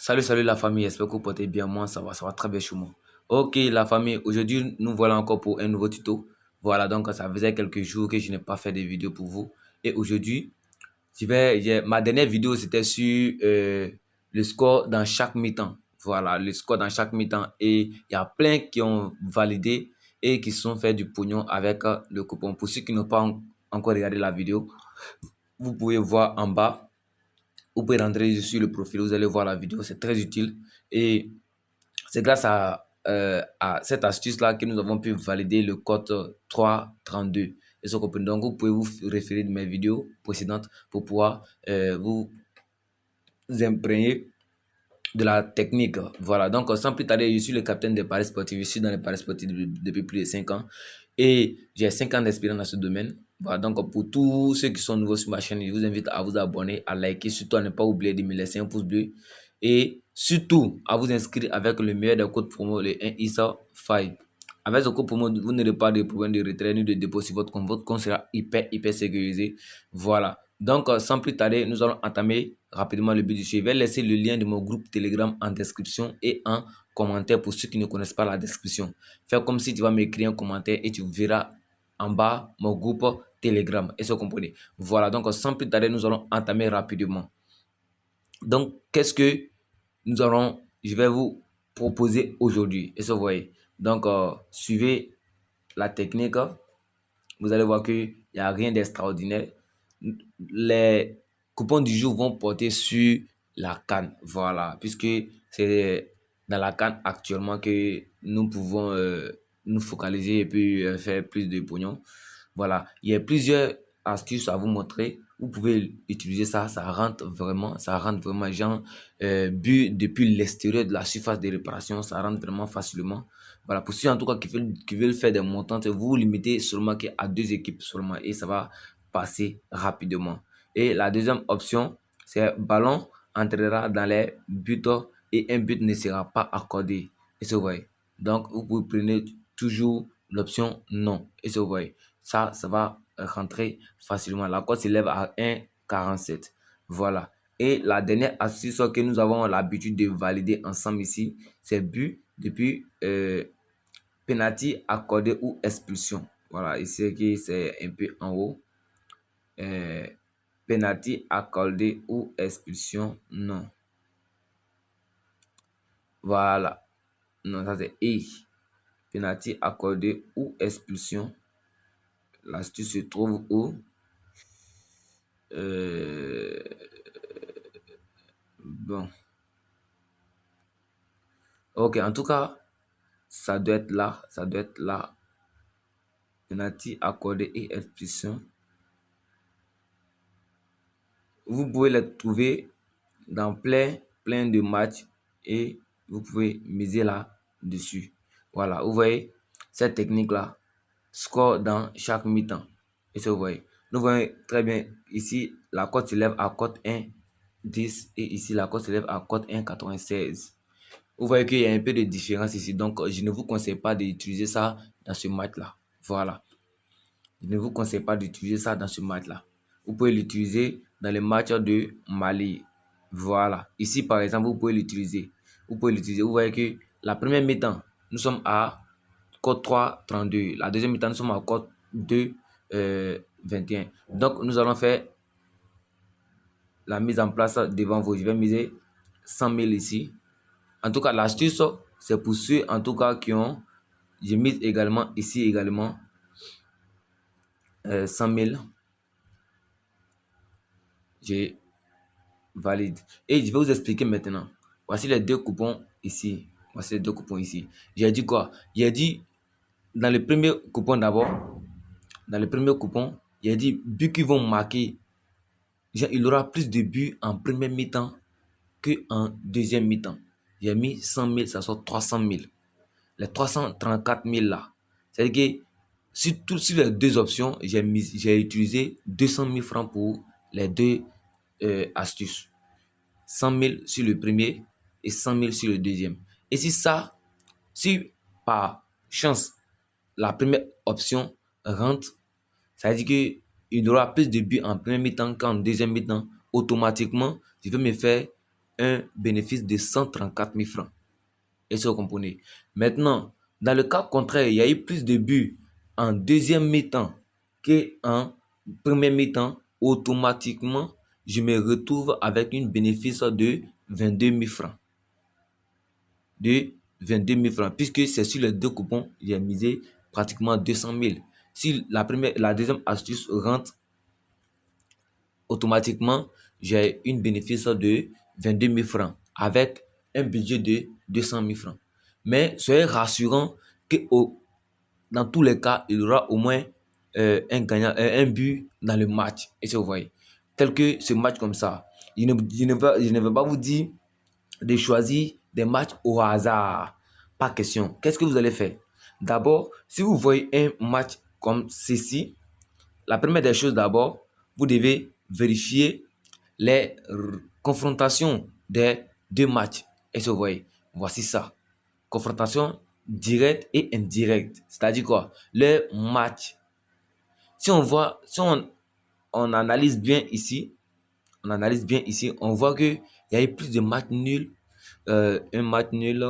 Salut la famille, j'espère que vous portez bien. Moi, ça va très bien chez moi. Ok, la famille, aujourd'hui, nous voilà encore pour un nouveau tuto. Voilà, donc ça faisait quelques jours que je n'ai pas fait de vidéo pour vous. Et aujourd'hui, ma dernière vidéo, c'était sur le score dans chaque mi-temps. Voilà, le score dans chaque mi-temps. Et il y a plein qui ont validé et qui sont fait du pognon avec le coupon. Pour ceux qui n'ont pas encore regardé la vidéo, vous pouvez voir en bas. Vous pouvez rentrer sur le profil, vous allez voir la vidéo, c'est très utile. Et c'est grâce à cette astuce-là que nous avons pu valider le code 332. Et ce comprenez. Donc, vous pouvez vous référer de mes vidéos précédentes pour pouvoir vous imprégner de la technique. Voilà, donc sans plus tarder, je suis le capitaine des paris sportifs. Je suis dans les paris sportifs depuis plus de 5 ans et j'ai 5 ans d'expérience dans ce domaine. Voilà, donc pour tous ceux qui sont nouveaux sur ma chaîne, je vous invite à vous abonner, à liker, surtout à ne pas oublier de me laisser un pouce bleu et surtout à vous inscrire avec le meilleur des codes promo, le 1 ISA 5. Avec ce code promo, vous n'aurez pas de problème de retrait ni de dépôt sur votre compte. Votre compte sera hyper sécurisé. Voilà. Donc, sans plus tarder, nous allons entamer rapidement le but du sujet. Je vais laisser le lien de mon groupe Telegram en description et en commentaire pour ceux qui ne connaissent pas la description. Fais comme si tu vas m'écrire un commentaire et tu verras en bas mon groupe Telegram. Et ce comprenez. Voilà, donc sans plus tarder, nous allons entamer rapidement. Donc, qu'est-ce que je vais vous proposer aujourd'hui. Et ça, vous voyez. Donc, suivez la technique. Vous allez voir qu'il n'y a rien d'extraordinaire. Les coupons du jour vont porter sur la CAN. Voilà, puisque c'est dans la CAN actuellement que nous pouvons nous focaliser et puis faire plus de pognon. Voilà, il y a plusieurs astuces à vous montrer. Vous pouvez utiliser ça, ça rentre vraiment, genre, depuis l'extérieur de la surface de réparation, ça rentre vraiment facilement. Voilà, pour ceux en tout cas qui veulent faire des montantes, vous vous limitez seulement à 2 équipes seulement et ça va passer rapidement. Et la deuxième option, c'est ballon entrera dans les buts et un but ne sera pas accordé. Et ça, vous voyez. Donc, vous pouvez prendre toujours l'option non. Et ça, vous voyez. Ça va rentrer facilement. La cote s'élève à 1,47. Voilà. Et la dernière astuce que nous avons l'habitude de valider ensemble ici, c'est but depuis penalty accordé ou expulsion. Voilà, ici c'est un peu en haut. Penalty accordé ou expulsion, non. Voilà. Non, ça c'est I. Penalty accordé ou expulsion. L'astuce se trouve où? Bon. Ok, en tout cas, ça doit être là. Ça doit être là. Penalty accordé et expulsion. Vous pouvez les trouver dans plein de matchs et vous pouvez miser là-dessus. Voilà, vous voyez cette technique-là, score dans chaque mi-temps. Et ça, vous voyez. Nous voyons très bien ici, la cote s'élève à cote 1,10 et ici, la cote s'élève à cote 1,96. Vous voyez qu'il y a un peu de différence ici. Donc, je ne vous conseille pas d'utiliser ça dans ce match-là. Voilà. Je ne vous conseille pas d'utiliser ça dans ce match-là. Vous pouvez l'utiliser dans les matchs de Mali. Voilà. Ici, par exemple, vous pouvez l'utiliser. Vous pouvez l'utiliser. Vous voyez que la première mi-temps, nous sommes à code 3,32. La deuxième mi-temps, nous sommes à code 2,21. Donc, nous allons faire la mise en place devant vous. Je vais miser 100 000 ici. En tout cas, l'astuce, c'est pour ceux, en tout cas, qui ont... Je mise également ici, également, 100 000. Je valide. Et je vais vous expliquer maintenant. Voici les deux coupons ici. Voici les deux coupons ici. J'ai dit quoi? J'ai dit, dans le premier coupon d'abord, dans le premier coupon, j'ai dit, buts qui vont marquer, il aura plus de buts en première mi-temps qu'en deuxième mi-temps. J'ai mis 100 000, ça sort 300 000. Les 334 000 là. C'est-à-dire que sur les deux options, j'ai utilisé 200 000 francs pour les deux astuces. 100 000 sur le premier et 100 000 sur le deuxième. Et si par chance, la première option rentre, ça veut dire qu'il y aura plus de buts en premier mi-temps qu'en deuxième mi-temps. Automatiquement, je vais me faire un bénéfice de 134 000 francs. Est-ce que vous comprenez? Maintenant, dans le cas contraire, il y a eu plus de buts en deuxième mi-temps qu'en premier mi-temps. Automatiquement, je me retrouve avec un bénéfice de 22 000 francs. De 22 000 francs, puisque c'est sur les deux coupons, j'ai misé pratiquement 200 000. Si la deuxième astuce rentre, automatiquement, j'ai un bénéfice de 22 000 francs avec un budget de 200 000 francs. Mais soyez rassurant que dans tous les cas, il y aura au moins un gagnant, un but dans le match. Et si vous voyez, tel que ce match comme ça, je ne vais pas vous dire de choisir des matchs au hasard. Pas question. Qu'est-ce que vous allez faire? D'abord, si vous voyez un match comme ceci, la première des choses d'abord, vous devez vérifier les confrontations des deux matchs. Est-ce que vous voyez? Voici ça. Confrontation directe et indirecte. C'est-à-dire quoi? Le match. Si on analyse bien ici, on voit qu'il y a eu plus de matchs nuls, un match nul,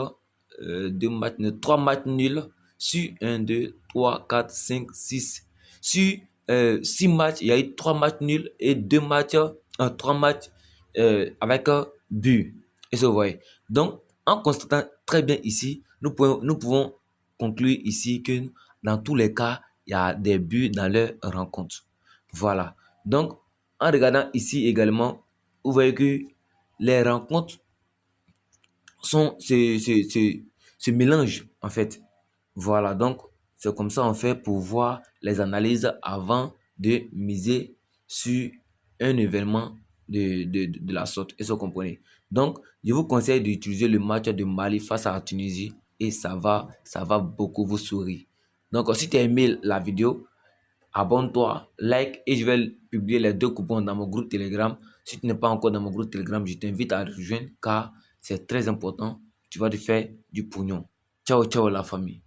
deux matchs nuls, trois matchs nuls sur 1, 2, 3, 4, 5, 6. Sur 6 matchs, il y a eu 3 matchs nuls et 3 matchs avec un but. Et ça, vous voyez. Donc, en constatant très bien ici, nous pouvons conclure ici que dans tous les cas, il y a des buts dans leur rencontre. Voilà. Donc, en regardant ici également, vous voyez que les rencontres se mélangent en fait. Voilà, donc c'est comme ça on fait pour voir les analyses avant de miser sur un événement de la sorte. Est-ce que vous comprenez? Donc, je vous conseille d'utiliser le match de Mali face à la Tunisie et ça va beaucoup vous sourire. Donc, si tu as aimé la vidéo, abonne-toi, like et je vais publier les deux coupons dans mon groupe Telegram. Si tu n'es pas encore dans mon groupe Telegram, je t'invite à rejoindre car c'est très important. Tu vas te faire du pognon. Ciao, ciao la famille.